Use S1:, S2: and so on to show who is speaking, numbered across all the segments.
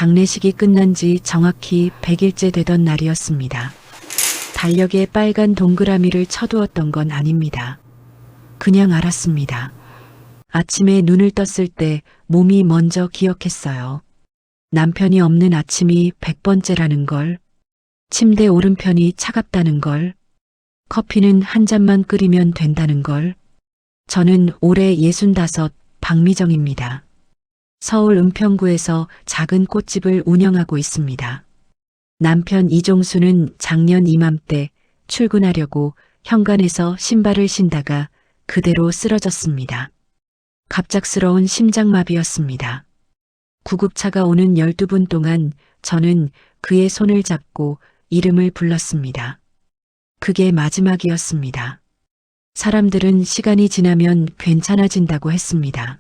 S1: 장례식이 끝난 지 정확히 100일째 되던 날이었습니다. 달력에 빨간 동그라미를 쳐두었던 건 아닙니다. 그냥 알았습니다. 아침에 눈을 떴을 때 몸이 먼저 기억했어요. 남편이 없는 아침이 100번째라는 걸, 침대 오른편이 차갑다는 걸, 커피는 한 잔만 끓이면 된다는 걸. 저는 올해 65 박미정입니다. 서울 은평구에서 작은 꽃집을 운영하고 있습니다. 남편 이종수는 작년 이맘때 출근하려고 현관에서 신발을 신다가 그대로 쓰러졌습니다. 갑작스러운 심장마비였습니다. 구급차가 오는 12분 동안 저는 그의 손을 잡고 이름을 불렀습니다. 그게 마지막이었습니다. 사람들은 시간이 지나면 괜찮아진다고 했습니다.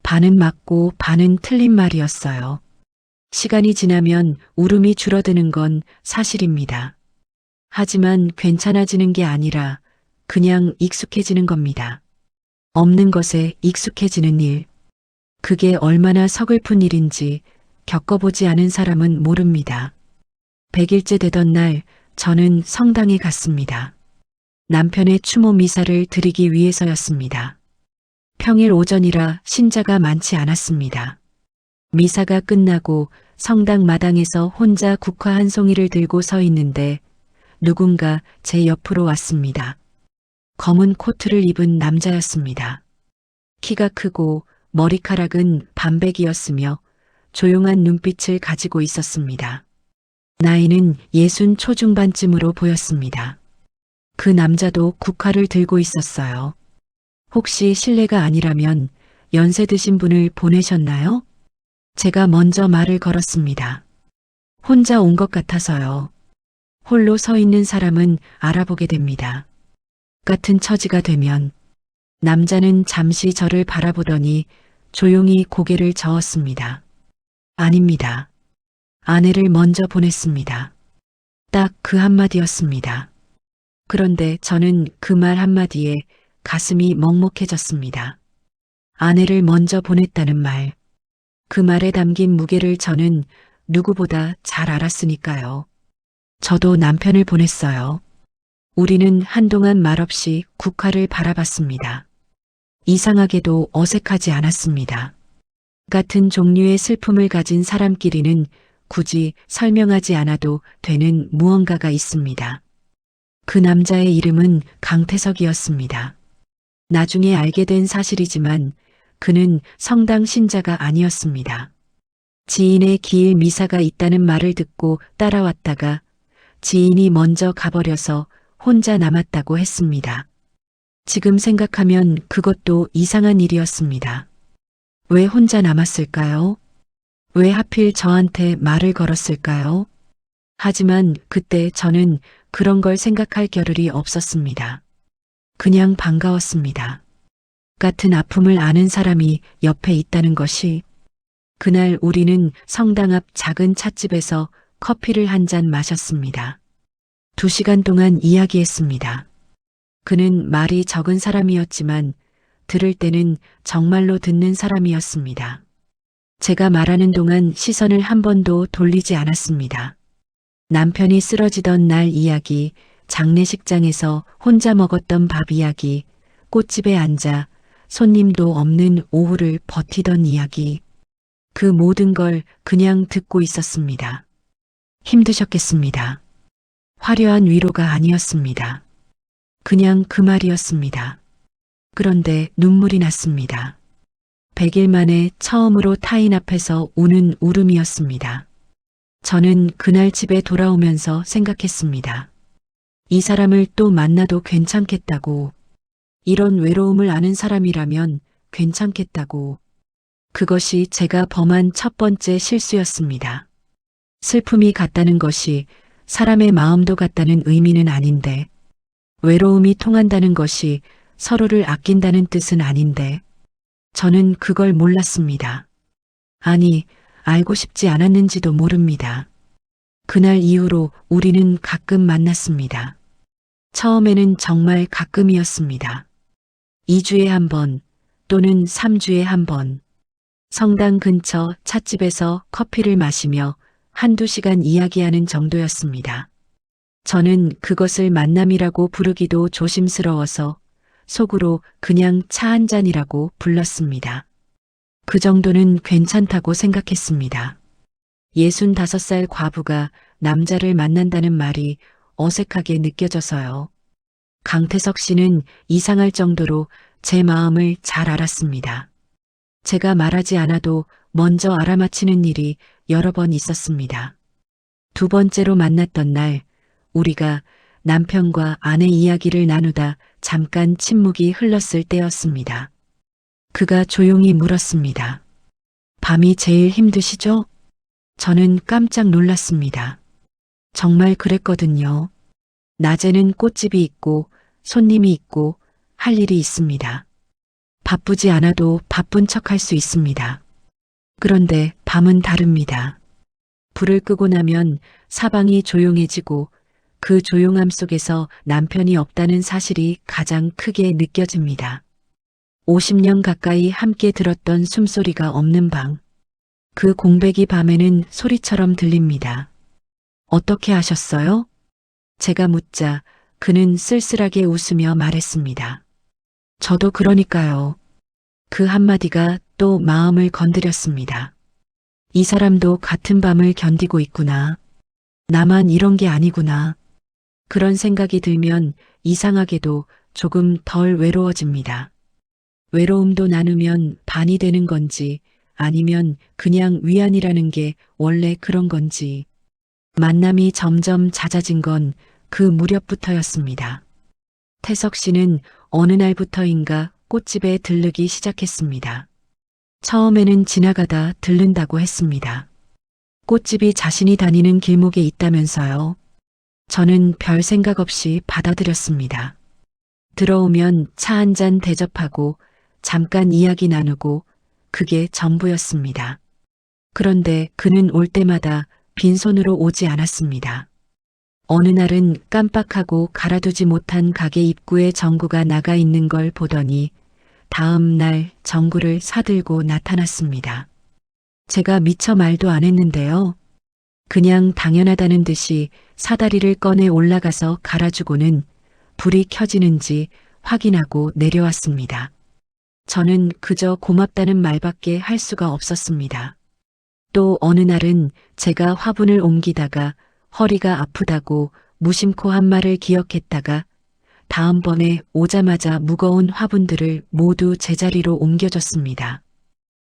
S1: 반은 맞고 반은 틀린 말이었어요. 시간이 지나면 울음이 줄어드는 건 사실입니다. 하지만 괜찮아지는 게 아니라 그냥 익숙해지는 겁니다. 없는 것에 익숙해지는 일. 그게 얼마나 서글픈 일인지 겪어보지 않은 사람은 모릅니다. 100일째 되던 날 저는 성당에 갔습니다. 남편의 추모 미사를 드리기 위해서였습니다. 평일 오전이라 신자가 많지 않았습니다. 미사가 끝나고 성당 마당에서 혼자 국화 한 송이를 들고 서 있는데 누군가 제 옆으로 왔습니다. 검은 코트를 입은 남자였습니다. 키가 크고 머리카락은 반백이었으며 조용한 눈빛을 가지고 있었습니다. 나이는 60 초중반쯤으로 보였습니다. 그 남자도 국화를 들고 있었어요. 혹시 실례가 아니라면 연세 드신 분을 보내셨나요? 제가 먼저 말을 걸었습니다. 혼자 온 것 같아서요. 홀로 서 있는 사람은 알아보게 됩니다. 같은 처지가 되면. 남자는 잠시 저를 바라보더니 조용히 고개를 저었습니다. 아닙니다. 아내를 먼저 보냈습니다. 딱 그 한마디였습니다. 그런데 저는 그 말 한마디에 가슴이 먹먹해졌습니다. 아내를 먼저 보냈다는 말. 그 말에 담긴 무게를 저는 누구보다 잘 알았으니까요. 저도 남편을 보냈어요. 우리는 한동안 말없이 국화를 바라봤습니다. 이상하게도 어색하지 않았습니다. 같은 종류의 슬픔을 가진 사람끼리는 굳이 설명하지 않아도 되는 무언가가 있습니다. 그 남자의 이름은 강태석이었습니다. 나중에 알게 된 사실이지만 그는 성당 신자가 아니었습니다. 지인의 기일 미사가 있다는 말을 듣고 따라왔다가 지인이 먼저 가버려서 혼자 남았다고 했습니다. 지금 생각하면 그것도 이상한 일이었습니다. 왜 혼자 남았을까요? 왜 하필 저한테 말을 걸었을까요? 하지만 그때 저는 그런 걸 생각할 겨를이 없었습니다. 그냥 반가웠습니다. 같은 아픔을 아는 사람이 옆에 있다는 것이. 그날 우리는 성당 앞 작은 찻집에서 커피를 한 잔 마셨습니다. 2시간 동안 이야기했습니다. 그는 말이 적은 사람이었지만 들을 때는 정말로 듣는 사람이었습니다. 제가 말하는 동안 시선을 한 번도 돌리지 않았습니다. 남편이 쓰러지던 날 이야기, 장례식장에서 혼자 먹었던 밥 이야기, 꽃집에 앉아 손님도 없는 오후를 버티던 이야기. 그 모든 걸 그냥 듣고 있었습니다. 힘드셨겠습니다. 화려한 위로가 아니었습니다. 그냥 그 말이었습니다. 그런데 눈물이 났습니다. 100일 만에 처음으로 타인 앞에서 우는 울음이었습니다. 저는 그날 집에 돌아오면서 생각했습니다. 이 사람을 또 만나도 괜찮겠다고. 이런 외로움을 아는 사람이라면 괜찮겠다고. 그것이 제가 범한 첫 번째 실수였습니다. 슬픔이 같다는 것이 사람의 마음도 같다는 의미는 아닌데, 외로움이 통한다는 것이 서로를 아낀다는 뜻은 아닌데, 저는 그걸 몰랐습니다. 아니, 알고 싶지 않았는지도 모릅니다. 그날 이후로 우리는 가끔 만났습니다. 처음에는 정말 가끔이었습니다. 2주에 한 번 또는 3주에 한 번. 성당 근처 찻집에서 커피를 마시며 한두 시간 이야기하는 정도였습니다. 저는 그것을 만남이라고 부르기도 조심스러워서 속으로 그냥 차 한 잔이라고 불렀습니다. 그 정도는 괜찮다고 생각했습니다. 65살 과부가 남자를 만난다는 말이 어색하게 느껴져서요. 강태석 씨는 이상할 정도로 제 마음을 잘 알았습니다. 제가 말하지 않아도 먼저 알아맞히는 일이 여러 번 있었습니다. 두 번째로 만났던 날, 우리가 남편과 아내 이야기를 나누다 잠깐 침묵이 흘렀을 때였습니다. 그가 조용히 물었습니다. 밤이 제일 힘드시죠? 저는 깜짝 놀랐습니다. 정말 그랬거든요. 낮에는 꽃집이 있고 손님이 있고 할 일이 있습니다. 바쁘지 않아도 바쁜 척 할 수 있습니다. 그런데 밤은 다릅니다. 불을 끄고 나면 사방이 조용해지고 그 조용함 속에서 남편이 없다는 사실이 가장 크게 느껴집니다. 50년 가까이 함께 들었던 숨소리가 없는 방. 그 공백이 밤에는 소리처럼 들립니다. 어떻게 하셨어요? 제가 묻자 그는 쓸쓸하게 웃으며 말했습니다. 저도 그러니까요. 그 한마디가 또 마음을 건드렸습니다. 이 사람도 같은 밤을 견디고 있구나. 나만 이런 게 아니구나. 그런 생각이 들면 이상하게도 조금 덜 외로워집니다. 외로움도 나누면 반이 되는 건지 아니면 그냥 위안이라는 게 원래 그런 건지. 만남이 점점 잦아진 건 그 무렵부터였습니다. 태석 씨는 어느 날부터인가 꽃집에 들르기 시작했습니다. 처음에는 지나가다 들른다고 했습니다. 꽃집이 자신이 다니는 길목에 있다면서요. 저는 별 생각 없이 받아들였습니다. 들어오면 차 한 잔 대접하고 잠깐 이야기 나누고 그게 전부였습니다. 그런데 그는 올 때마다 빈손으로 오지 않았습니다. 어느 날은 깜빡하고 갈아두지 못한 가게 입구에 전구가 나가 있는 걸 보더니 다음 날 전구를 사들고 나타났습니다. 제가 미처 말도 안 했는데요. 그냥 당연하다는 듯이 사다리를 꺼내 올라가서 갈아주고는 불이 켜지는지 확인하고 내려왔습니다. 저는 그저 고맙다는 말밖에 할 수가 없었습니다. 또 어느 날은 제가 화분을 옮기다가 허리가 아프다고 무심코 한 말을 기억했다가 다음번에 오자마자 무거운 화분들을 모두 제자리로 옮겨줬습니다.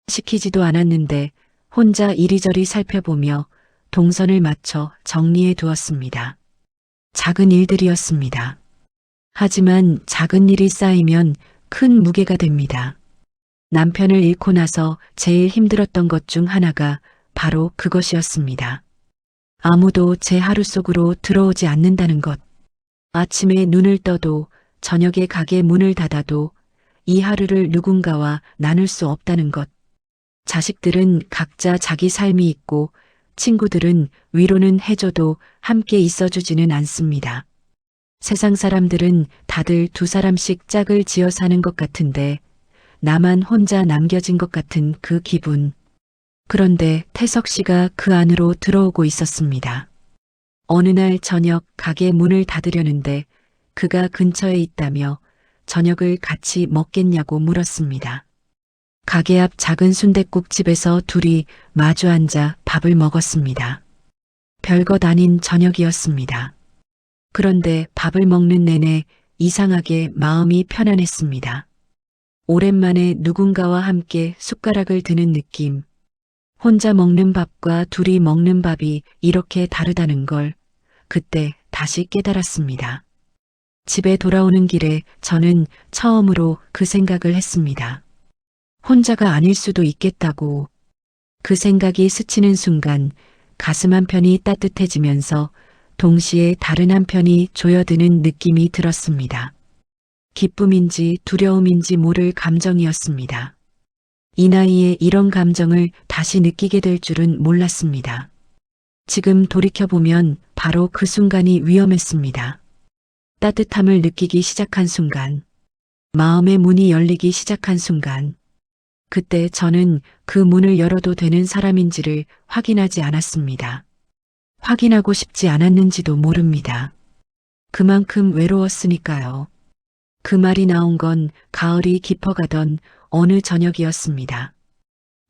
S1: 시키지도 않았는데 혼자 이리저리 살펴보며 동선을 맞춰 정리해 두었습니다. 작은 일들이었습니다. 하지만 작은 일이 쌓이면 큰 무게가 됩니다. 남편을 잃고 나서 제일 힘들었던 것 중 하나가 바로 그것이었습니다. 아무도 제 하루 속으로 들어오지 않는다는 것. 아침에 눈을 떠도 저녁에 가게 문을 닫아도 이 하루를 누군가와 나눌 수 없다는 것. 자식들은 각자 자기 삶이 있고 친구들은 위로는 해줘도 함께 있어주지는 않습니다. 세상 사람들은 다들 두 사람씩 짝을 지어 사는 것 같은데 나만 혼자 남겨진 것 같은 그 기분. 그런데 태석 씨가 그 안으로 들어오고 있었습니다. 어느 날 저녁 가게 문을 닫으려는데 그가 근처에 있다며 저녁을 같이 먹겠냐고 물었습니다. 가게 앞 작은 순댓국집에서 둘이 마주 앉아 밥을 먹었습니다. 별것 아닌 저녁이었습니다. 그런데 밥을 먹는 내내 이상하게 마음이 편안했습니다. 오랜만에 누군가와 함께 숟가락을 드는 느낌. 혼자 먹는 밥과 둘이 먹는 밥이 이렇게 다르다는 걸 그때 다시 깨달았습니다. 집에 돌아오는 길에 저는 처음으로 그 생각을 했습니다. 혼자가 아닐 수도 있겠다고. 그 생각이 스치는 순간 가슴 한편이 따뜻해지면서 동시에 다른 한편이 조여드는 느낌이 들었습니다. 기쁨인지 두려움인지 모를 감정이었습니다. 이 나이에 이런 감정을 다시 느끼게 될 줄은 몰랐습니다. 지금 돌이켜보면 바로 그 순간이 위험했습니다. 따뜻함을 느끼기 시작한 순간, 마음의 문이 열리기 시작한 순간, 그때 저는 그 문을 열어도 되는 사람인지를 확인하지 않았습니다. 확인하고 싶지 않았는지도 모릅니다. 그만큼 외로웠으니까요. 그 말이 나온 건 가을이 깊어가던 어느 저녁이었습니다.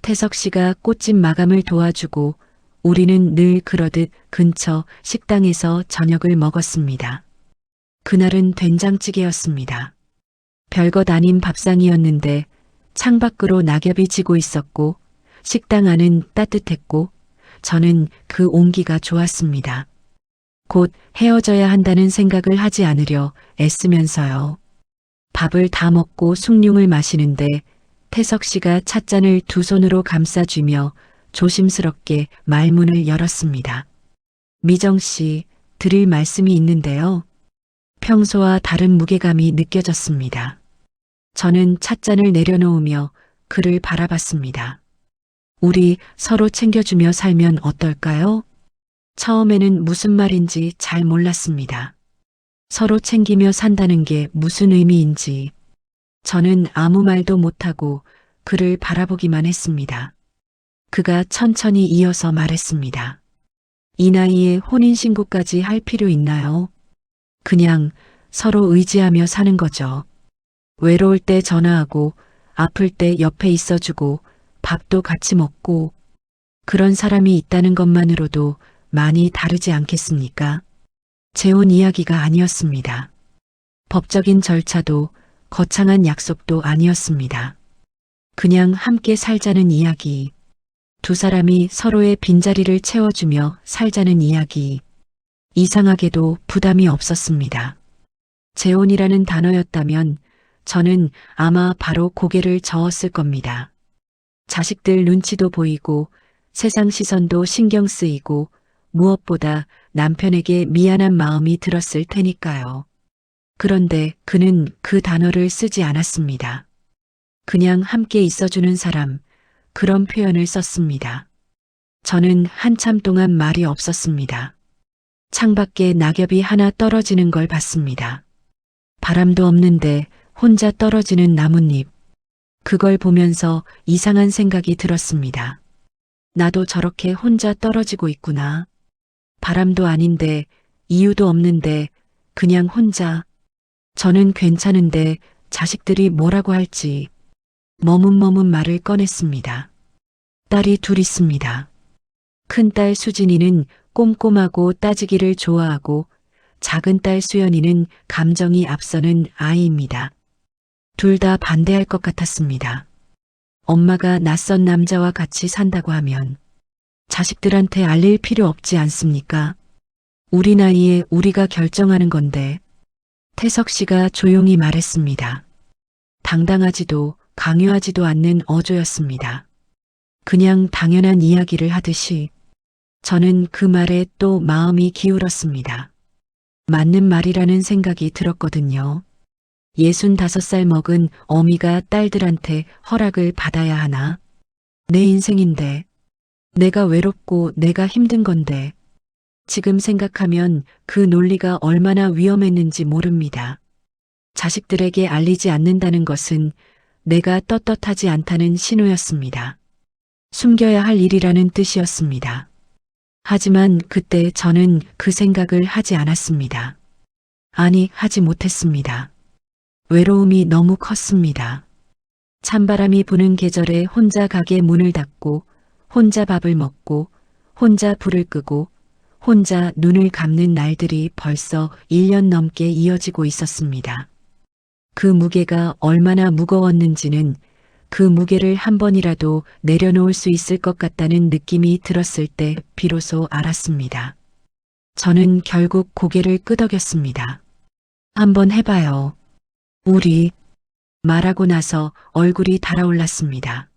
S1: 태석 씨가 꽃집 마감을 도와주고 우리는 늘 그러듯 근처 식당에서 저녁을 먹었습니다. 그날은 된장찌개였습니다. 별것 아닌 밥상이었는데 창밖으로 낙엽이 지고 있었고 식당 안은 따뜻했고 저는 그 온기가 좋았습니다. 곧 헤어져야 한다는 생각을 하지 않으려 애쓰면서요. 밥을 다 먹고 숭늉을 마시는데 태석 씨가 찻잔을 두 손으로 감싸쥐며 조심스럽게 말문을 열었습니다. 미정 씨, 드릴 말씀이 있는데요. 평소와 다른 무게감이 느껴졌습니다. 저는 찻잔을 내려놓으며 그를 바라봤습니다. 우리 서로 챙겨주며 살면 어떨까요? 처음에는 무슨 말인지 잘 몰랐습니다. 서로 챙기며 산다는 게 무슨 의미인지. 저는 아무 말도 못하고 그를 바라보기만 했습니다. 그가 천천히 이어서 말했습니다. 이 나이에 혼인신고까지 할 필요 있나요? 그냥 서로 의지하며 사는 거죠. 외로울 때 전화하고 아플 때 옆에 있어주고 밥도 같이 먹고 그런 사람이 있다는 것만으로도 많이 다르지 않겠습니까? 재혼 이야기가 아니었습니다. 법적인 절차도 거창한 약속도 아니었습니다. 그냥 함께 살자는 이야기. 두 사람이 서로의 빈자리를 채워주며 살자는 이야기. 이상하게도 부담이 없었습니다. 재혼이라는 단어였다면 저는 아마 바로 고개를 저었을 겁니다. 자식들 눈치도 보이고 세상 시선도 신경 쓰이고 무엇보다 남편에게 미안한 마음이 들었을 테니까요. 그런데 그는 그 단어를 쓰지 않았습니다. 그냥 함께 있어주는 사람, 그런 표현을 썼습니다. 저는 한참 동안 말이 없었습니다. 창밖에 낙엽이 하나 떨어지는 걸 봤습니다. 바람도 없는데 혼자 떨어지는 나뭇잎. 그걸 보면서 이상한 생각이 들었습니다. 나도 저렇게 혼자 떨어지고 있구나. 바람도 아닌데 이유도 없는데 그냥 혼자. 저는 괜찮은데 자식들이 뭐라고 할지 머뭇머뭇 말을 꺼냈습니다. 딸이 둘 있습니다. 큰딸 수진이는 꼼꼼하고 따지기를 좋아하고 작은 딸 수연이는 감정이 앞서는 아이입니다. 둘 다 반대할 것 같았습니다. 엄마가 낯선 남자와 같이 산다고 하면 자식들한테 알릴 필요 없지 않습니까? 우리 나이에 우리가 결정하는 건데. 태석 씨가 조용히 말했습니다. 당당하지도 강요하지도 않는 어조였습니다. 그냥 당연한 이야기를 하듯이. 저는 그 말에 또 마음이 기울었습니다. 맞는 말이라는 생각이 들었거든요. 65살 먹은 어미가 딸들한테 허락을 받아야 하나? 내 인생인데, 내가 외롭고 내가 힘든 건데, 지금 생각하면 그 논리가 얼마나 위험했는지 모릅니다. 자식들에게 알리지 않는다는 것은 내가 떳떳하지 않다는 신호였습니다. 숨겨야 할 일이라는 뜻이었습니다. 하지만 그때 저는 그 생각을 하지 않았습니다. 아니, 하지 못했습니다. 외로움이 너무 컸습니다. 찬바람이 부는 계절에 혼자 가게 문을 닫고 혼자 밥을 먹고 혼자 불을 끄고 혼자 눈을 감는 날들이 벌써 1년 넘게 이어지고 있었습니다. 그 무게가 얼마나 무거웠는지는 그 무게를 한 번이라도 내려놓을 수 있을 것 같다는 느낌이 들었을 때 비로소 알았습니다. 저는 결국 고개를 끄덕였습니다. 한번 해봐요. 우리. 말하고 나서 얼굴이 달아올랐습니다.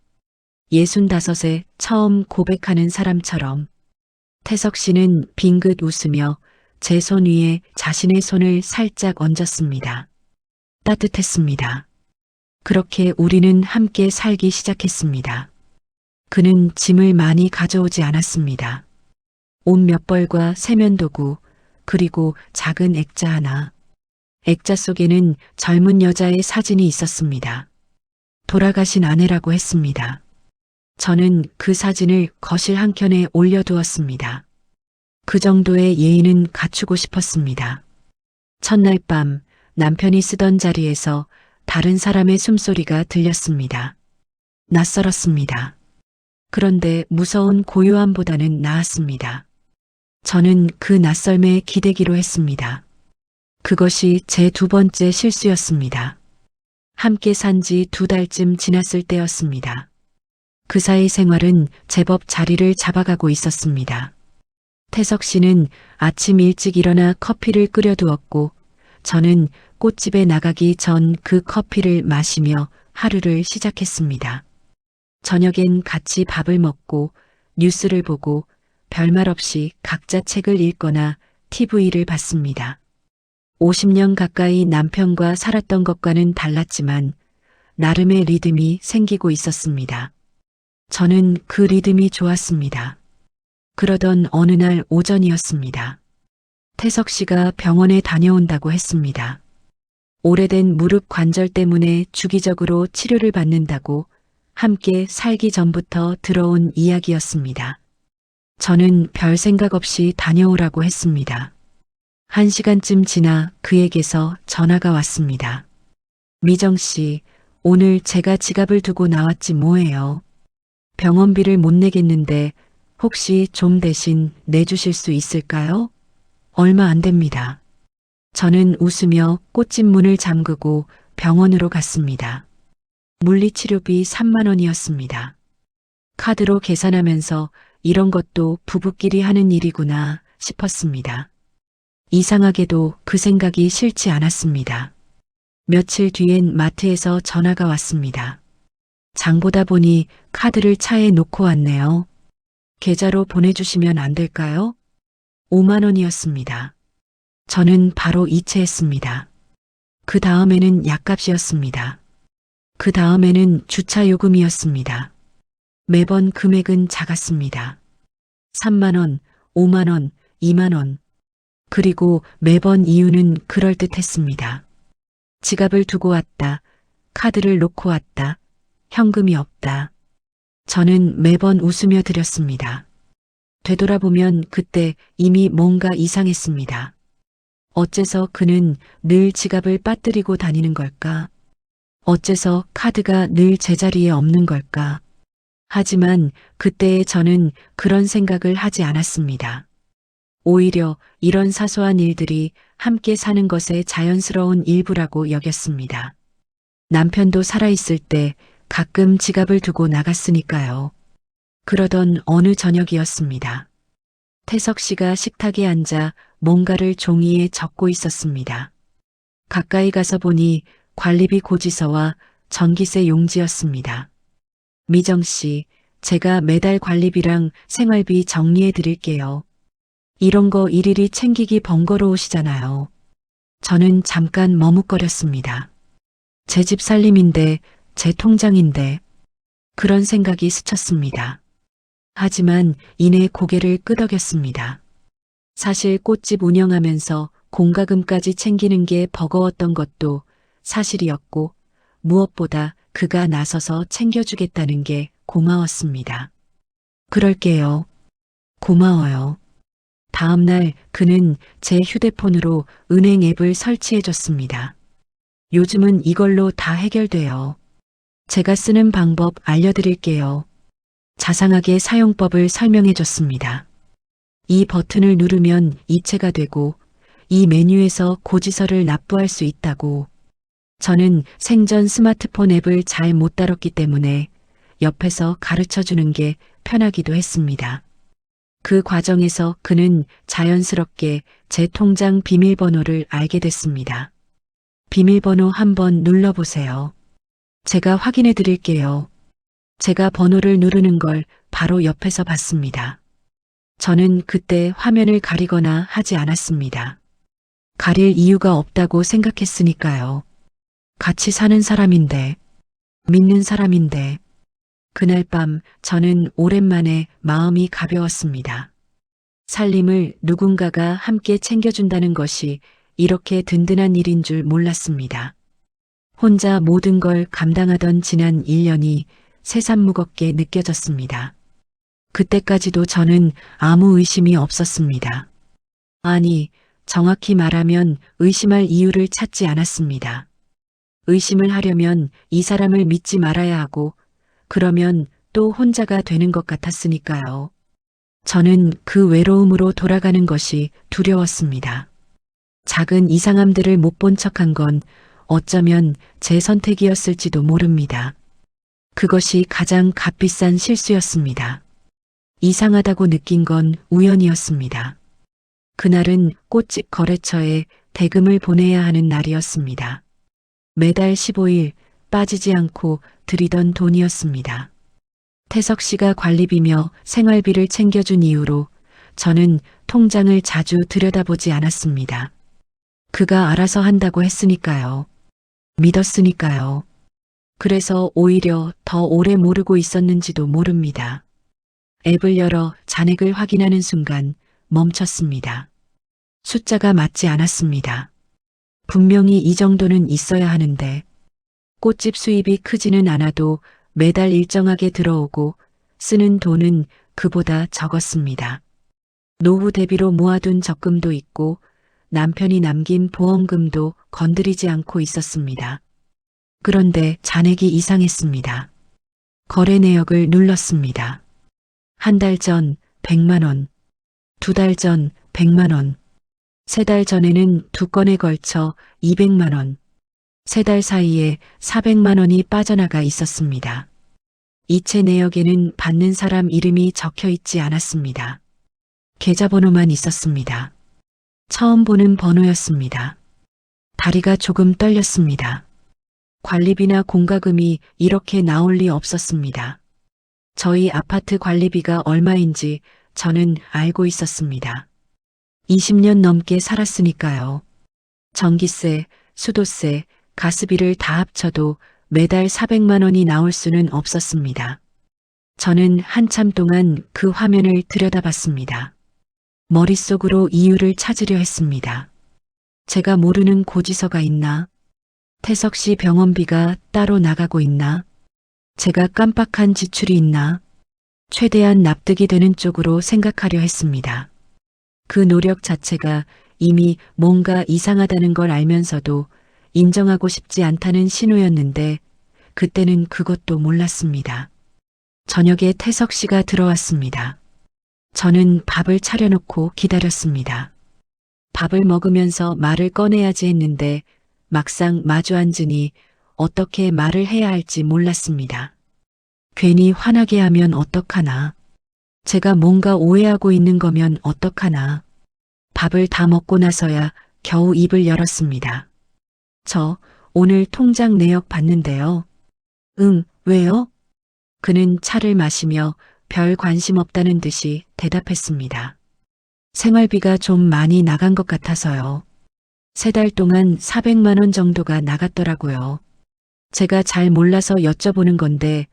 S1: 65에 처음 고백하는 사람처럼. 태석 씨는 빙긋 웃으며 제 손 위에 자신의 손을 살짝 얹었습니다. 따뜻했습니다. 그렇게 우리는 함께 살기 시작했습니다. 그는 짐을 많이 가져오지 않았습니다. 옷 몇 벌과 세면도구, 그리고 작은 액자 하나. 액자 속에는 젊은 여자의 사진이 있었습니다. 돌아가신 아내라고 했습니다. 저는 그 사진을 거실 한켠에 올려두었습니다. 그 정도의 예의는 갖추고 싶었습니다. 첫날 밤 남편이 쓰던 자리에서 다른 사람의 숨소리가 들렸습니다. 낯설었습니다. 그런데 무서운 고요함보다는 나았습니다. 저는 그 낯설매에 기대기로 했습니다. 그것이 제 두 번째 실수였습니다. 함께 산 지 2달쯤 지났을 때였습니다. 그 사이 생활은 제법 자리를 잡아가고 있었습니다. 태석 씨는 아침 일찍 일어나 커피를 끓여두었고 저는 꽃집에 나가기 전 그 커피를 마시며 하루를 시작했습니다. 저녁엔 같이 밥을 먹고 뉴스를 보고 별말 없이 각자 책을 읽거나 TV를 봤습니다. 50년 가까이 남편과 살았던 것과는 달랐지만 나름의 리듬이 생기고 있었습니다. 저는 그 리듬이 좋았습니다. 그러던 어느 날 오전이었습니다. 태석 씨가 병원에 다녀온다고 했습니다. 오래된 무릎 관절 때문에 주기적으로 치료를 받는다고 함께 살기 전부터 들어온 이야기였습니다. 저는 별 생각 없이 다녀오라고 했습니다. 1시간쯤 지나 그에게서 전화가 왔습니다. 미정 씨, 오늘 제가 지갑을 두고 나왔지 뭐예요. 병원비를 못 내겠는데 혹시 좀 대신 내주실 수 있을까요? 얼마 안 됩니다. 저는 웃으며 꽃집 문을 잠그고 병원으로 갔습니다. 물리치료비 3만 원이었습니다. 카드로 계산하면서 이런 것도 부부끼리 하는 일이구나 싶었습니다. 이상하게도 그 생각이 싫지 않았습니다. 며칠 뒤엔 마트에서 전화가 왔습니다. 장 보다 보니 카드를 차에 놓고 왔네요. 계좌로 보내주시면 안 될까요? 5만 원이었습니다. 저는 바로 이체했습니다. 그 다음에는 약값이었습니다. 그 다음에는 주차 요금이었습니다. 매번 금액은 작았습니다. 3만 원, 5만 원, 2만 원. 그리고 매번 이유는 그럴듯했습니다. 지갑을 두고 왔다. 카드를 놓고 왔다. 현금이 없다. 저는 매번 웃으며 드렸습니다. 되돌아보면 그때 이미 뭔가 이상했습니다. 어째서 그는 늘 지갑을 빠뜨리고 다니는 걸까? 어째서 카드가 늘 제자리에 없는 걸까? 하지만 그때의 저는 그런 생각을 하지 않았습니다. 오히려 이런 사소한 일들이 함께 사는 것의 자연스러운 일부라고 여겼습니다. 남편도 살아있을 때 가끔 지갑을 두고 나갔으니까요. 그러던 어느 저녁이었습니다. 태석 씨가 식탁에 앉아 뭔가를 종이에 적고 있었습니다. 가까이 가서 보니 관리비 고지서와 전기세 용지였습니다. 미정 씨, 제가 매달 관리비랑 생활비 정리해 드릴게요. 이런 거 일일이 챙기기 번거로우시잖아요. 저는 잠깐 머뭇거렸습니다. 제 집 살림인데, 제 통장인데, 그런 생각이 스쳤습니다. 하지만 이내 고개를 끄덕였습니다. 사실 꽃집 운영하면서 공과금까지 챙기는 게 버거웠던 것도 사실이었고, 무엇보다 그가 나서서 챙겨주겠다는 게 고마웠습니다. 그럴게요. 고마워요. 다음 날 그는 제 휴대폰으로 은행 앱을 설치해줬습니다. 요즘은 이걸로 다 해결돼요. 제가 쓰는 방법 알려드릴게요. 자상하게 사용법을 설명해줬습니다. 이 버튼을 누르면 이체가 되고 이 메뉴에서 고지서를 납부할 수 있다고. 저는 생전 스마트폰 앱을 잘 못 다뤘기 때문에 옆에서 가르쳐주는 게 편하기도 했습니다. 그 과정에서 그는 자연스럽게 제 통장 비밀번호를 알게 됐습니다. 비밀번호 한번 눌러보세요. 제가 확인해 드릴게요. 제가 번호를 누르는 걸 바로 옆에서 봤습니다. 저는 그때 화면을 가리거나 하지 않았습니다. 가릴 이유가 없다고 생각했으니까요. 같이 사는 사람인데, 믿는 사람인데, 그날 밤 저는 오랜만에 마음이 가벼웠습니다. 살림을 누군가가 함께 챙겨준다는 것이 이렇게 든든한 일인 줄 몰랐습니다. 혼자 모든 걸 감당하던 지난 1년이 새삼 무겁게 느껴졌습니다. 그때까지도 저는 아무 의심이 없었습니다. 아니, 정확히 말하면 의심할 이유를 찾지 않았습니다. 의심을 하려면 이 사람을 믿지 말아야 하고, 그러면 또 혼자가 되는 것 같았으니까요. 저는 그 외로움으로 돌아가는 것이 두려웠습니다. 작은 이상함들을 못 본 척한 건 어쩌면 제 선택이었을지도 모릅니다. 그것이 가장 값비싼 실수였습니다. 이상하다고 느낀 건 우연이었습니다. 그날은 꽃집 거래처에 대금을 보내야 하는 날이었습니다. 매달 15일 빠지지 않고 들이던 돈이었습니다. 태석 씨가 관리비며 생활비를 챙겨준 이후로 저는 통장을 자주 들여다보지 않았습니다. 그가 알아서 한다고 했으니까요. 믿었으니까요. 그래서 오히려 더 오래 모르고 있었는지도 모릅니다. 앱을 열어 잔액을 확인하는 순간 멈췄습니다. 숫자가 맞지 않았습니다. 분명히 이 정도는 있어야 하는데 꽃집 수입이 크지는 않아도 매달 일정하게 들어오고 쓰는 돈은 그보다 적었습니다. 노후 대비로 모아둔 적금도 있고 남편이 남긴 보험금도 건드리지 않고 있었습니다. 그런데 잔액이 이상했습니다. 거래 내역을 눌렀습니다. 한 달 전 100만 원, 두 달 전 100만 원, 세 달 전에는 두 건에 걸쳐 200만 원, 세 달 사이에 400만 원이 빠져나가 있었습니다. 이체 내역에는 받는 사람 이름이 적혀 있지 않았습니다. 계좌번호만 있었습니다. 처음 보는 번호였습니다. 다리가 조금 떨렸습니다. 관리비나 공과금이 이렇게 나올 리 없었습니다. 저희 아파트 관리비가 얼마인지 저는 알고 있었습니다. 20년 넘게 살았으니까요. 전기세, 수도세, 가스비를 다 합쳐도 매달 400만 원이 나올 수는 없었습니다. 저는 한참 동안 그 화면을 들여다봤습니다. 머릿속으로 이유를 찾으려 했습니다. 제가 모르는 고지서가 있나? 태석 씨 병원비가 따로 나가고 있나? 제가 깜빡한 지출이 있나? 최대한 납득이 되는 쪽으로 생각하려 했습니다. 그 노력 자체가 이미 뭔가 이상하다는 걸 알면서도 인정하고 싶지 않다는 신호였는데 그때는 그것도 몰랐습니다. 저녁에 태석 씨가 들어왔습니다. 저는 밥을 차려놓고 기다렸습니다. 밥을 먹으면서 말을 꺼내야지 했는데 막상 마주 앉으니 어떻게 말을 해야 할지 몰랐습니다. 괜히 화나게 하면 어떡하나. 제가 뭔가 오해하고 있는 거면 어떡하나. 밥을 다 먹고 나서야 겨우 입을 열었습니다. 저 오늘 통장 내역 봤는데요. 응, 왜요? 그는 차를 마시며 별 관심 없다는 듯이 대답했습니다. 생활비가 좀 많이 나간 것 같아서요. 세 달 동안 400만 원 정도가 나갔더라고요. 제가 잘 몰라서 여쭤보는 건데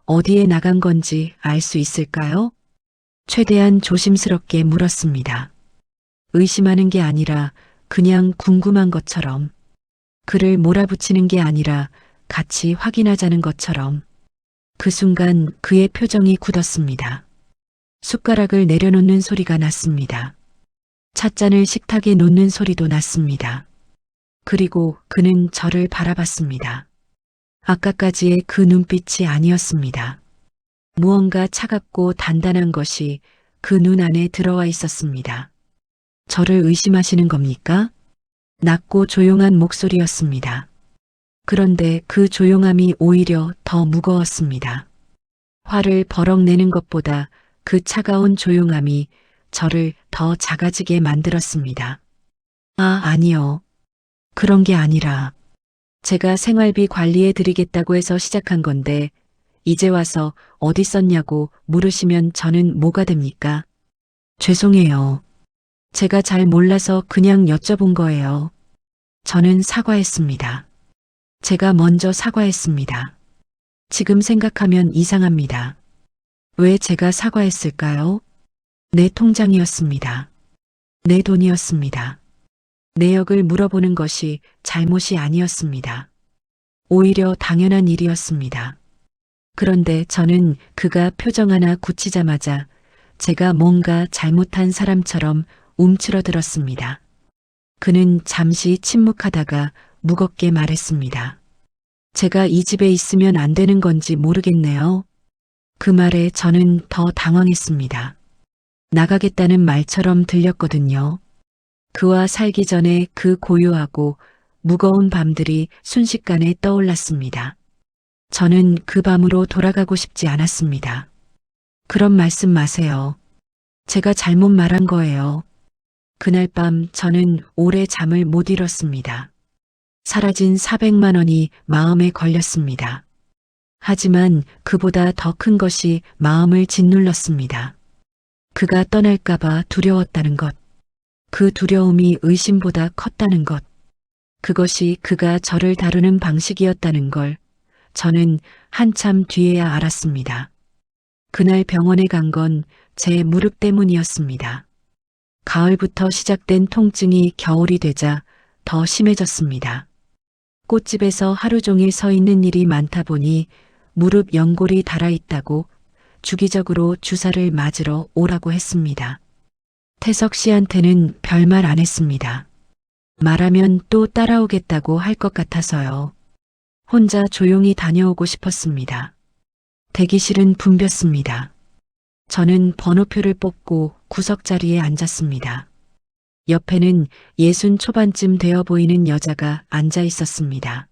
S1: 어디에 나간 건지 알 수 있을까요? 최대한 조심스럽게 물었습니다. 의심하는 게 아니라 그냥 궁금한 것처럼, 그를 몰아붙이는 게 아니라 같이 확인하자는 것처럼. 그 순간 그의 표정이 굳었습니다. 숟가락을 내려놓는 소리가 났습니다. 찻잔을 식탁에 놓는 소리도 났습니다. 그리고 그는 저를 바라봤습니다. 아까까지의 그 눈빛이 아니었습니다. 무언가 차갑고 단단한 것이 그 눈 안에 들어와 있었습니다. 저를 의심하시는 겁니까? 낮고 조용한 목소리였습니다. 그런데 그 조용함이 오히려 더 무거웠습니다. 화를 버럭 내는 것보다 그 차가운 조용함이 저를 더 작아지게 만들었습니다. 아니요. 그런 게 아니라 제가 생활비 관리해 드리겠다고 해서 시작한 건데 이제 와서 어디 썼냐고 물으시면 저는 뭐가 됩니까? 죄송해요. 제가 잘 몰라서 그냥 여쭤본 거예요. 저는 사과했습니다. 제가 먼저 사과했습니다. 지금 생각하면 이상합니다. 왜 제가 사과했을까요? 내 통장이었습니다. 내 돈이었습니다. 내역을 물어보는 것이 잘못이 아니었습니다. 오히려 당연한 일이었습니다. 그런데 저는 그가 표정 하나 굳히자마자 제가 뭔가 잘못한 사람처럼 움츠러들었습니다. 그는 잠시 침묵하다가 무겁게 말했습니다. 제가 이 집에 있으면 안 되는 건지 모르겠네요. 그 말에 저는 더 당황했습니다. 나가겠다는 말처럼 들렸거든요. 그와 살기 전에 그 고요하고 무거운 밤들이 순식간에 떠올랐습니다. 저는 그 밤으로 돌아가고 싶지 않았습니다. 그런 말씀 마세요. 제가 잘못 말한 거예요. 그날 밤 저는 오래 잠을 못 이뤘습니다. 사라진 400만 원이 마음에 걸렸습니다. 하지만 그보다 더 큰 것이 마음을 짓눌렀습니다. 그가 떠날까봐 두려웠다는 것. 그 두려움이 의심보다 컸다는 것. 그것이 그가 저를 다루는 방식이었다는 걸 저는 한참 뒤에야 알았습니다. 그날 병원에 간 건 제 무릎 때문이었습니다. 가을부터 시작된 통증이 겨울이 되자 더 심해졌습니다. 꽃집에서 하루 종일 서 있는 일이 많다 보니 무릎 연골이 닳아있다고 주기적으로 주사를 맞으러 오라고 했습니다. 태석 씨한테는 별말 안 했습니다. 말하면 또 따라오겠다고 할 것 같아서요. 혼자 조용히 다녀오고 싶었습니다. 대기실은 붐볐습니다. 저는 번호표를 뽑고 구석자리에 앉았습니다. 옆에는 60 초반쯤 되어 보이는 여자가 앉아 있었습니다.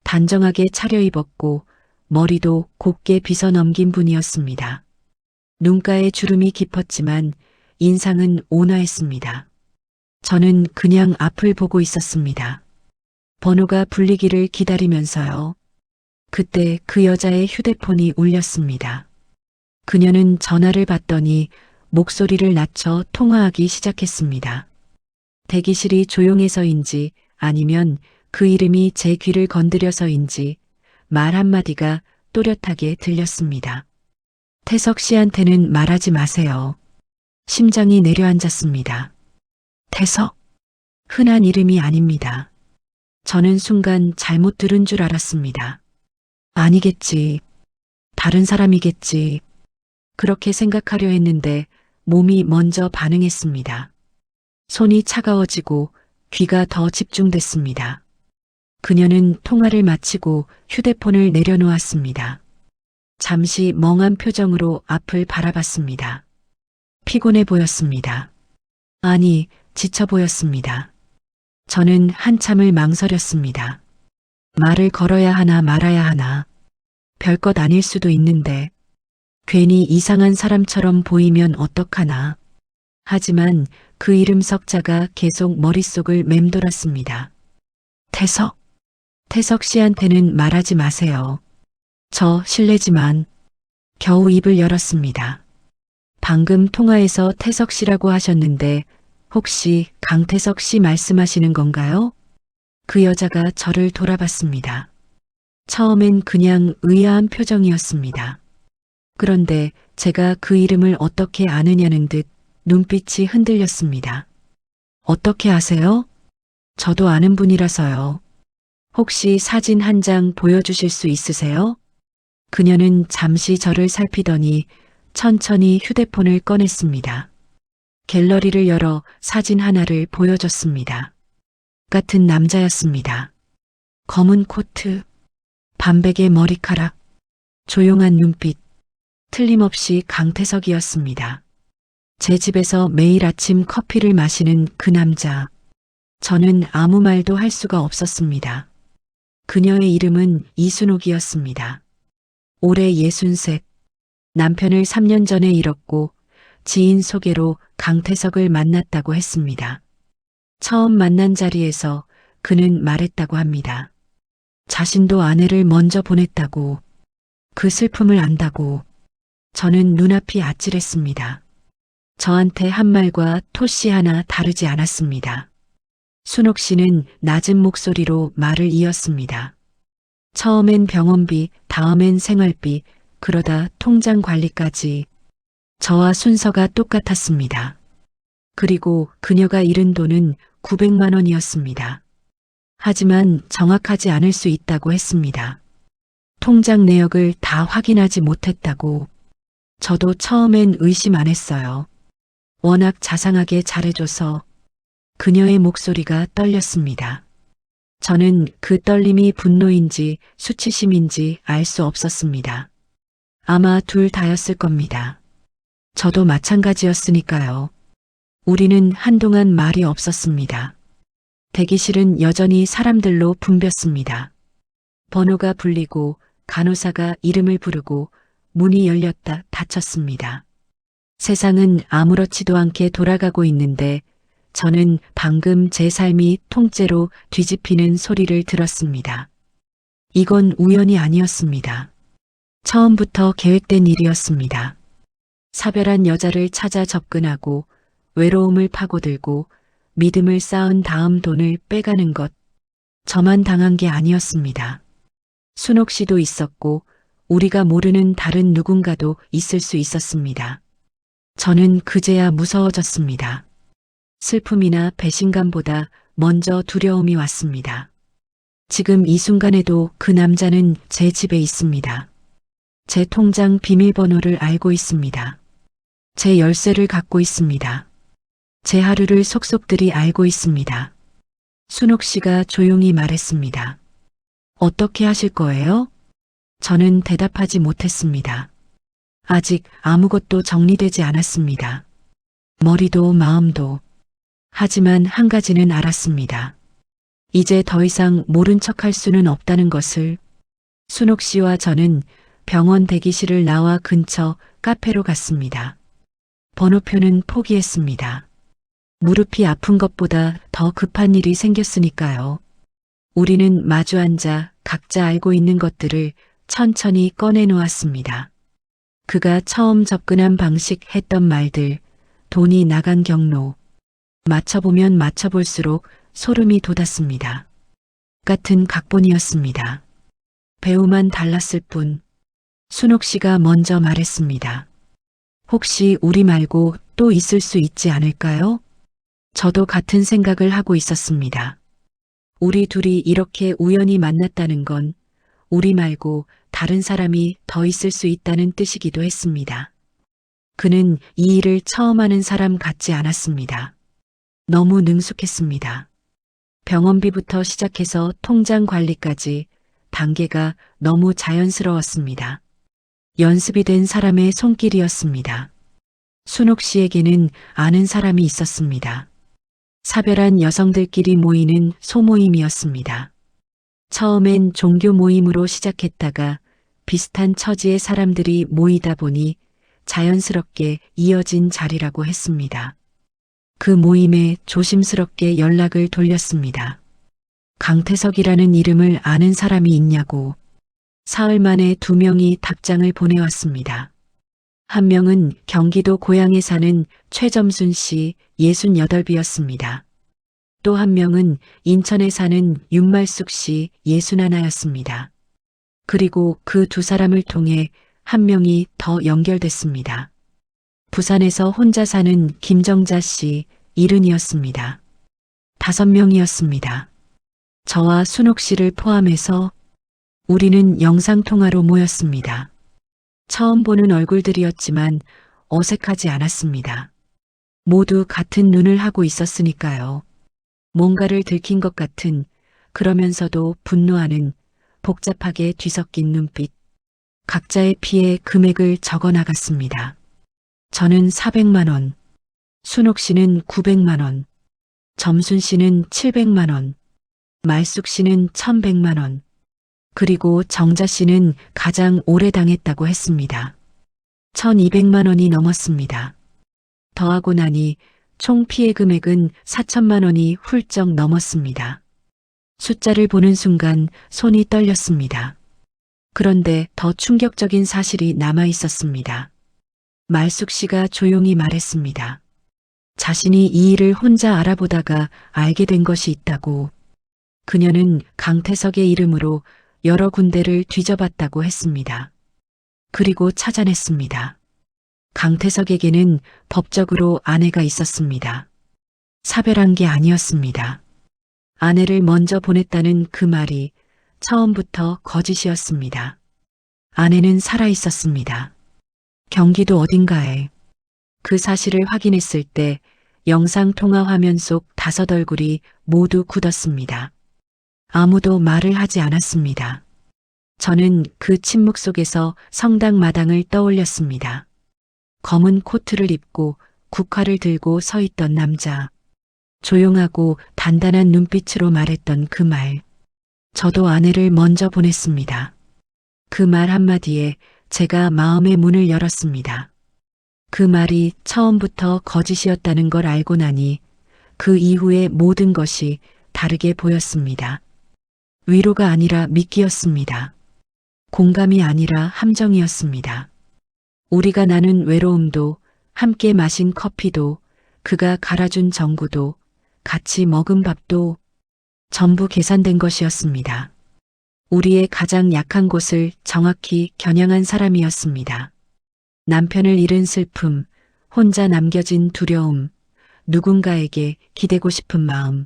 S1: 단정하게 차려입었고 머리도 곱게 빗어 넘긴 분이었습니다. 눈가에 주름이 깊었지만 인상은 온화했습니다. 저는 그냥 앞을 보고 있었습니다. 번호가 불리기를 기다리면서요. 그때 그 여자의 휴대폰이 울렸습니다. 그녀는 전화를 받더니 목소리를 낮춰 통화하기 시작했습니다. 대기실이 조용해서인지 아니면 그 이름이 제 귀를 건드려서인지 말 한마디가 또렷하게 들렸습니다. 태석 씨한테는 말하지 마세요. 심장이 내려앉았습니다. 태석? 흔한 이름이 아닙니다. 저는 순간 잘못 들은 줄 알았습니다. 아니겠지. 다른 사람이겠지. 그렇게 생각하려 했는데 몸이 먼저 반응했습니다. 손이 차가워지고 귀가 더 집중됐습니다. 그녀는 통화를 마치고 휴대폰을 내려놓았습니다. 잠시 멍한 표정으로 앞을 바라봤습니다. 피곤해 보였습니다. 아니, 지쳐 보였습니다. 저는 한참을 망설였습니다. 말을 걸어야 하나 말아야 하나. 별것 아닐 수도 있는데 괜히 이상한 사람처럼 보이면 어떡하나. 하지만 그 이름 석자가 계속 머릿속을 맴돌았습니다. 태석? 태석 씨한테는 말하지 마세요. 저 실례지만 겨우 입을 열었습니다. 방금 통화에서 태석 씨라고 하셨는데 혹시 강태석 씨 말씀하시는 건가요? 그 여자가 저를 돌아봤습니다. 처음엔 그냥 의아한 표정이었습니다. 그런데 제가 그 이름을 어떻게 아느냐는 듯 눈빛이 흔들렸습니다. 어떻게 아세요? 저도 아는 분이라서요. 혹시 사진 한 장 보여주실 수 있으세요? 그녀는 잠시 저를 살피더니 천천히 휴대폰을 꺼냈습니다. 갤러리를 열어 사진 하나를 보여줬습니다. 같은 남자였습니다. 검은 코트, 반백의 머리카락, 조용한 눈빛, 틀림없이 강태석이었습니다. 제 집에서 매일 아침 커피를 마시는 그 남자. 저는 아무 말도 할 수가 없었습니다. 그녀의 이름은 이순옥이었습니다. 올해 63. 남편을 3년 전에 잃었고 지인 소개로 강태석을 만났다고 했습니다. 처음 만난 자리에서 그는 말했다고 합니다. 자신도 아내를 먼저 보냈다고, 그 슬픔을 안다고. 저는 눈앞이 아찔했습니다. 저한테 한 말과 토씨 하나 다르지 않았습니다. 순옥 씨는 낮은 목소리로 말을 이었습니다. 처음엔 병원비, 다음엔 생활비, 그러다 통장 관리까지. 저와 순서가 똑같았습니다. 그리고 그녀가 잃은 돈은 900만 원이었습니다. 하지만 정확하지 않을 수 있다고 했습니다. 통장 내역을 다 확인하지 못했다고. 저도 처음엔 의심 안 했어요. 워낙 자상하게 잘해줘서. 그녀의 목소리가 떨렸습니다. 저는 그 떨림이 분노인지 수치심인지 알 수 없었습니다. 아마 둘 다였을 겁니다. 저도 마찬가지였으니까요. 우리는 한동안 말이 없었습니다. 대기실은 여전히 사람들로 붐볐습니다. 번호가 불리고 간호사가 이름을 부르고 문이 열렸다 닫혔습니다. 세상은 아무렇지도 않게 돌아가고 있는데 저는 방금 제 삶이 통째로 뒤집히는 소리를 들었습니다. 이건 우연이 아니었습니다. 처음부터 계획된 일이었습니다. 사별한 여자를 찾아 접근하고 외로움을 파고들고 믿음을 쌓은 다음 돈을 빼가는 것. 저만 당한 게 아니었습니다. 순옥 씨도 있었고 우리가 모르는 다른 누군가도 있을 수 있었습니다. 저는 그제야 무서워졌습니다. 슬픔이나 배신감보다 먼저 두려움이 왔습니다. 지금 이 순간에도 그 남자는 제 집에 있습니다. 제 통장 비밀번호를 알고 있습니다. 제 열쇠를 갖고 있습니다. 제 하루를 속속들이 알고 있습니다. 순옥 씨가 조용히 말했습니다. 어떻게 하실 거예요? 저는 대답하지 못했습니다. 아직 아무것도 정리되지 않았습니다. 머리도 마음도. 하지만 한 가지는 알았습니다. 이제 더 이상 모른 척할 수는 없다는 것을. 순옥 씨와 저는 병원 대기실을 나와 근처 카페로 갔습니다. 번호표는 포기했습니다. 무릎이 아픈 것보다 더 급한 일이 생겼으니까요. 우리는 마주 앉아 각자 알고 있는 것들을 천천히 꺼내놓았습니다. 그가 처음 접근한 방식, 했던 말들, 돈이 나간 경로. 맞춰보면 맞춰볼수록 소름이 돋았습니다. 같은 각본이었습니다. 배우만 달랐을 뿐. 순옥 씨가 먼저 말했습니다. 혹시 우리 말고 또 있을 수 있지 않을까요? 저도 같은 생각을 하고 있었습니다. 우리 둘이 이렇게 우연히 만났다는 건 우리 말고 다른 사람이 더 있을 수 있다는 뜻이기도 했습니다. 그는 이 일을 처음 하는 사람 같지 않았습니다. 너무 능숙했습니다. 병원비부터 시작해서 통장 관리까지 단계가 너무 자연스러웠습니다. 연습이 된 사람의 손길이었습니다. 순옥 씨에게는 아는 사람이 있었습니다. 사별한 여성들끼리 모이는 소모임이었습니다. 처음엔 종교 모임으로 시작했다가 비슷한 처지의 사람들이 모이다 보니 자연스럽게 이어진 자리라고 했습니다. 그 모임에 조심스럽게 연락을 돌렸습니다. 강태석이라는 이름을 아는 사람이 있냐고. 사흘 만에 2명이 답장을 보내왔습니다. 한 명은 경기도 고양에 사는 최점순 씨 68이었습니다. 또 한 명은 인천에 사는 윤말숙 씨 61였습니다. 그리고 그 두 사람을 통해 한 명이 더 연결됐습니다. 부산에서 혼자 사는 김정자 씨 70이었습니다. 5명이었습니다. 저와 순옥 씨를 포함해서 우리는 영상통화로 모였습니다. 처음 보는 얼굴들이었지만 어색하지 않았습니다. 모두 같은 눈을 하고 있었으니까요. 뭔가를 들킨 것 같은, 그러면서도 분노하는 복잡하게 뒤섞인 눈빛. 각자의 피해 금액을 적어 나갔습니다. 저는 400만 원, 순옥 씨는 900만 원, 점순 씨는 700만 원, 말숙 씨는 1100만 원, 그리고 정자 씨는 가장 오래 당했다고 했습니다. 1200만 원이 넘었습니다. 더하고 나니 총 피해 금액은 4천만 원이 훌쩍 넘었습니다. 숫자를 보는 순간 손이 떨렸습니다. 그런데 더 충격적인 사실이 남아 있었습니다. 말숙 씨가 조용히 말했습니다. 자신이 이 일을 혼자 알아보다가 알게 된 것이 있다고. 그녀는 강태석의 이름으로 여러 군데를 뒤져봤다고 했습니다. 그리고 찾아냈습니다. 강태석에게는 법적으로 아내가 있었습니다. 사별한 게 아니었습니다. 아내를 먼저 보냈다는 그 말이 처음부터 거짓이었습니다. 아내는 살아 있었습니다. 경기도 어딘가에. 그 사실을 확인했을 때 영상통화 화면 속 5 얼굴이 모두 굳었습니다. 아무도 말을 하지 않았습니다. 저는 그 침묵 속에서 성당 마당을 떠올렸습니다. 검은 코트를 입고 국화를 들고 서 있던 남자. 조용하고 단단한 눈빛으로 말했던 그 말. 저도 아내를 먼저 보냈습니다. 그 말 한마디에 제가 마음의 문을 열었습니다. 그 말이 처음부터 거짓이었다는 걸 알고 나니 그 이후의 모든 것이 다르게 보였습니다. 위로가 아니라 믿기였습니다. 공감이 아니라 함정이었습니다. 우리가 나눈 외로움도, 함께 마신 커피도, 그가 갈아준 전구도, 같이 먹은 밥도 전부 계산된 것이었습니다. 우리의 가장 약한 곳을 정확히 겨냥한 사람이었습니다. 남편을 잃은 슬픔, 혼자 남겨진 두려움, 누군가에게 기대고 싶은 마음.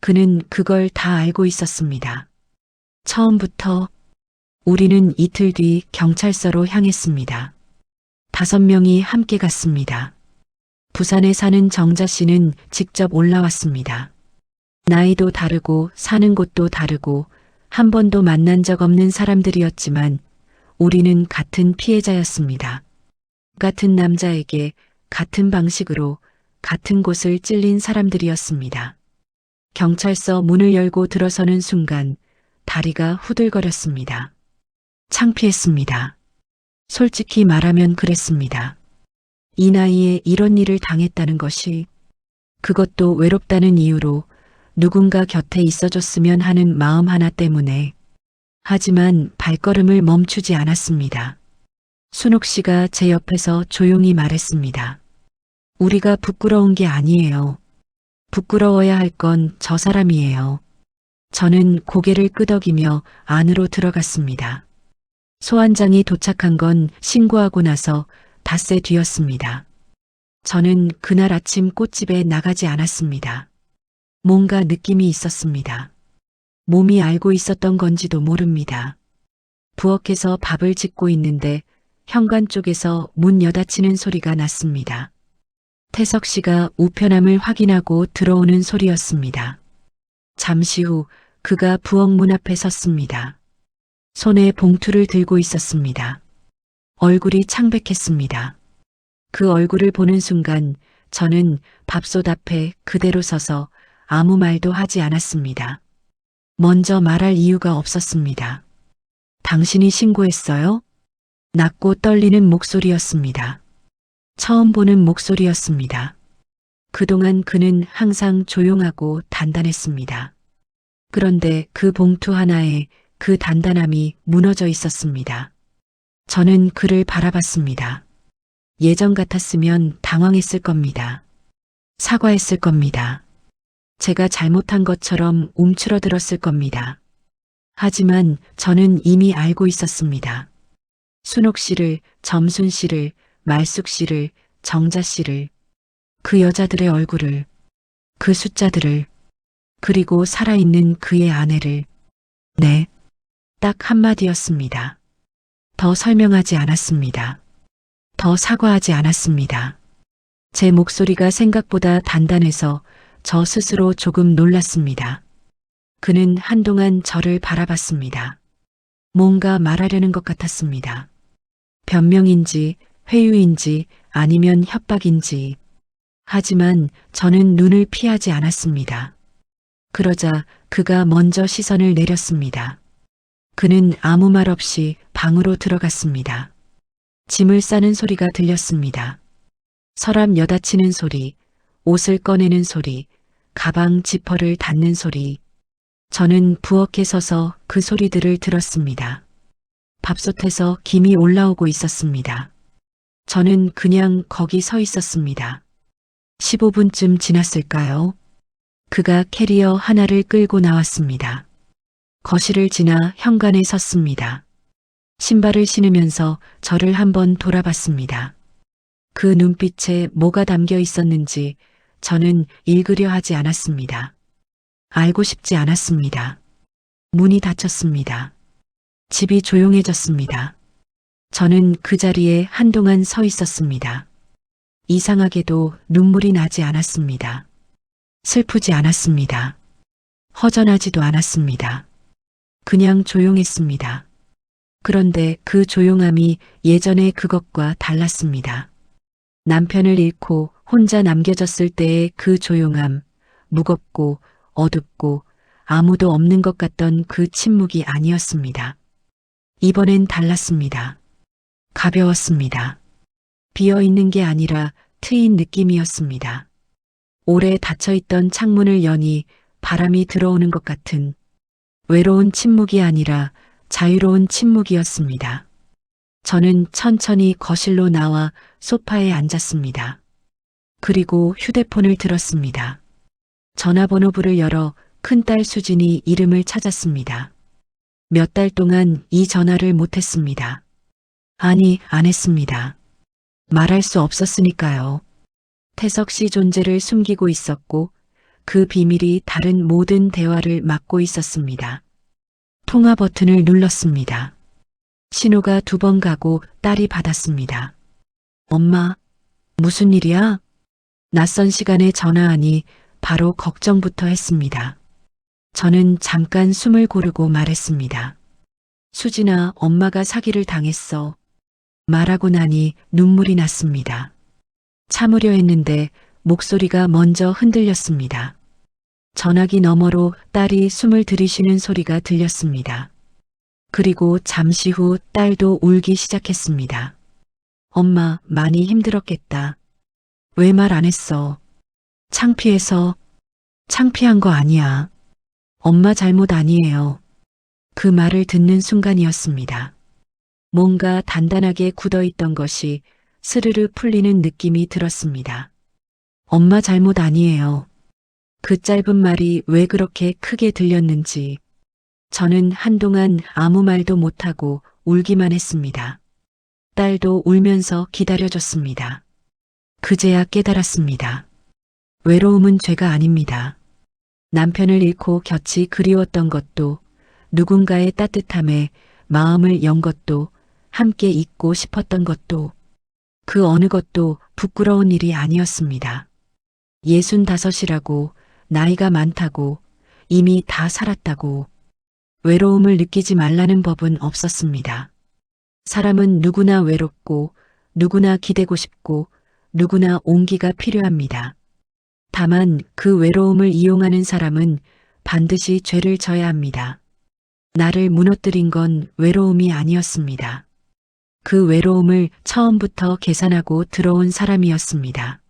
S1: 그는 그걸 다 알고 있었습니다. 처음부터. 우리는 이틀 뒤 경찰서로 향했습니다. 5명이 함께 갔습니다. 부산에 사는 정자 씨는 직접 올라왔습니다. 나이도 다르고 사는 곳도 다르고 한 번도 만난 적 없는 사람들이었지만 우리는 같은 피해자였습니다. 같은 남자에게 같은 방식으로 같은 곳을 찔린 사람들이었습니다. 경찰서 문을 열고 들어서는 순간 다리가 후들거렸습니다. 창피했습니다. 솔직히 말하면 그랬습니다. 이 나이에 이런 일을 당했다는 것이, 그것도 외롭다는 이유로 누군가 곁에 있어줬으면 하는 마음 하나 때문에. 하지만 발걸음을 멈추지 않았습니다. 순옥 씨가 제 옆에서 조용히 말했습니다. 우리가 부끄러운 게 아니에요. 부끄러워야 할 건 저 사람이에요. 저는 고개를 끄덕이며 안으로 들어갔습니다. 소환장이 도착한 건 신고하고 나서 닷새 뒤였습니다. 저는 그날 아침 꽃집에 나가지 않았습니다. 뭔가 느낌이 있었습니다. 몸이 알고 있었던 건지도 모릅니다. 부엌에서 밥을 짓고 있는데 현관 쪽에서 문 여닫히는 소리가 났습니다. 태석 씨가 우편함을 확인하고 들어오는 소리였습니다. 잠시 후 그가 부엌 문 앞에 섰습니다. 손에 봉투를 들고 있었습니다. 얼굴이 창백했습니다. 그 얼굴을 보는 순간 저는 밥솥 앞에 그대로 서서 아무 말도 하지 않았습니다. 먼저 말할 이유가 없었습니다. 당신이 신고했어요? 낮고 떨리는 목소리였습니다. 처음 보는 목소리였습니다. 그동안 그는 항상 조용하고 단단했습니다. 그런데 그 봉투 하나에 그 단단함이 무너져 있었습니다. 저는 그를 바라봤습니다. 예전 같았으면 당황했을 겁니다. 사과했을 겁니다. 제가 잘못한 것처럼 움츠러들었을 겁니다. 하지만 저는 이미 알고 있었습니다. 순옥 씨를, 점순 씨를, 말숙 씨를, 정자 씨를, 그 여자들의 얼굴을, 그 숫자들을, 그리고 살아있는 그의 아내를. 네, 딱 한마디였습니다. 더 설명하지 않았습니다. 더 사과하지 않았습니다. 제 목소리가 생각보다 단단해서 저 스스로 조금 놀랐습니다. 그는 한동안 저를 바라봤습니다. 뭔가 말하려는 것 같았습니다. 변명인지 회유인지 아니면 협박인지. 하지만 저는 눈을 피하지 않았습니다. 그러자 그가 먼저 시선을 내렸습니다. 그는 아무 말 없이 방으로 들어갔습니다. 짐을 싸는 소리가 들렸습니다. 서랍 여닫히는 소리, 옷을 꺼내는 소리, 가방 지퍼를 닫는 소리. 저는 부엌에 서서 그 소리들을 들었습니다. 밥솥에서 김이 올라오고 있었습니다. 저는 그냥 거기 서 있었습니다. 15분쯤 지났을까요? 그가 캐리어 하나를 끌고 나왔습니다. 거실을 지나 현관에 섰습니다. 신발을 신으면서 저를 한번 돌아봤습니다. 그 눈빛에 뭐가 담겨 있었는지 저는 읽으려 하지 않았습니다. 알고 싶지 않았습니다. 문이 닫혔습니다. 집이 조용해졌습니다. 저는 그 자리에 한동안 서 있었습니다. 이상하게도 눈물이 나지 않았습니다. 슬프지 않았습니다. 허전하지도 않았습니다. 그냥 조용했습니다. 그런데 그 조용함이 예전의 그것과 달랐습니다. 남편을 잃고 혼자 남겨졌을 때의 그 조용함, 무겁고 어둡고 아무도 없는 것 같던 그 침묵이 아니었습니다. 이번엔 달랐습니다. 가벼웠습니다. 비어있는 게 아니라 트인 느낌이었습니다. 오래 닫혀있던 창문을 여니 바람이 들어오는 것 같은 외로운 침묵이 아니라 자유로운 침묵이었습니다. 저는 천천히 거실로 나와 소파에 앉았습니다. 그리고 휴대폰을 들었습니다. 전화번호부를 열어 큰딸 수진이 이름을 찾았습니다. 몇 달 동안 이 전화를 못했습니다. 아니, 안 했습니다. 말할 수 없었으니까요. 태석 씨 존재를 숨기고 있었고 그 비밀이 다른 모든 대화를 막고 있었습니다. 통화 버튼을 눌렀습니다. 신호가 2번 가고 딸이 받았습니다. 엄마, 무슨 일이야? 낯선 시간에 전화하니 바로 걱정부터 했습니다. 저는 잠깐 숨을 고르고 말했습니다. 수진아, 엄마가 사기를 당했어. 말하고 나니 눈물이 났습니다. 참으려 했는데 목소리가 먼저 흔들렸습니다. 전화기 너머로 딸이 숨을 들이쉬는 소리가 들렸습니다. 그리고 잠시 후 딸도 울기 시작했습니다. 엄마, 많이 힘들었겠다. 왜 말 안 했어? 창피해서. 창피한 거 아니야. 엄마 잘못 아니에요. 그 말을 듣는 순간이었습니다. 뭔가 단단하게 굳어있던 것이 스르르 풀리는 느낌이 들었습니다. 엄마 잘못 아니에요. 그 짧은 말이 왜 그렇게 크게 들렸는지 저는 한동안 아무 말도 못하고 울기만 했습니다. 딸도 울면서 기다려줬습니다. 그제야 깨달았습니다. 외로움은 죄가 아닙니다. 남편을 잃고 곁이 그리웠던 것도 누군가의 따뜻함에 마음을 연 것도 함께 있고 싶었던 것도 그 어느 것도 부끄러운 일이 아니었습니다. 65이라고 나이가 많다고 이미 다 살았다고 외로움을 느끼지 말라는 법은 없었습니다. 사람은 누구나 외롭고 누구나 기대고 싶고 누구나 온기가 필요합니다. 다만 그 외로움을 이용하는 사람은 반드시 죄를 져야 합니다. 나를 무너뜨린 건 외로움이 아니었습니다. 그 외로움을 처음부터 계산하고 들어온 사람이었습니다.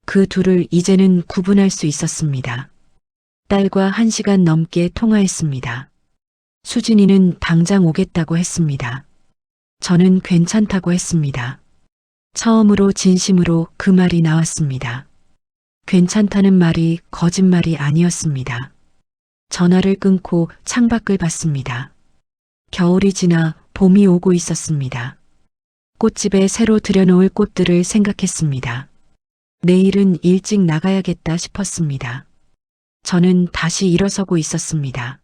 S1: 그 둘을 이제는 구분할 수 있었습니다. 딸과 1시간 넘게 통화했습니다. 수진이는 당장 오겠다고 했습니다. 저는 괜찮다고 했습니다. 처음으로 진심으로 그 말이 나왔습니다. 괜찮다는 말이 거짓말이 아니었습니다. 전화를 끊고 창밖을 봤습니다. 겨울이 지나 봄이 오고 있었습니다. 꽃집에 새로 들여놓을 꽃들을 생각했습니다. 내일은 일찍 나가야겠다 싶었습니다. 저는 다시 일어서고 있었습니다.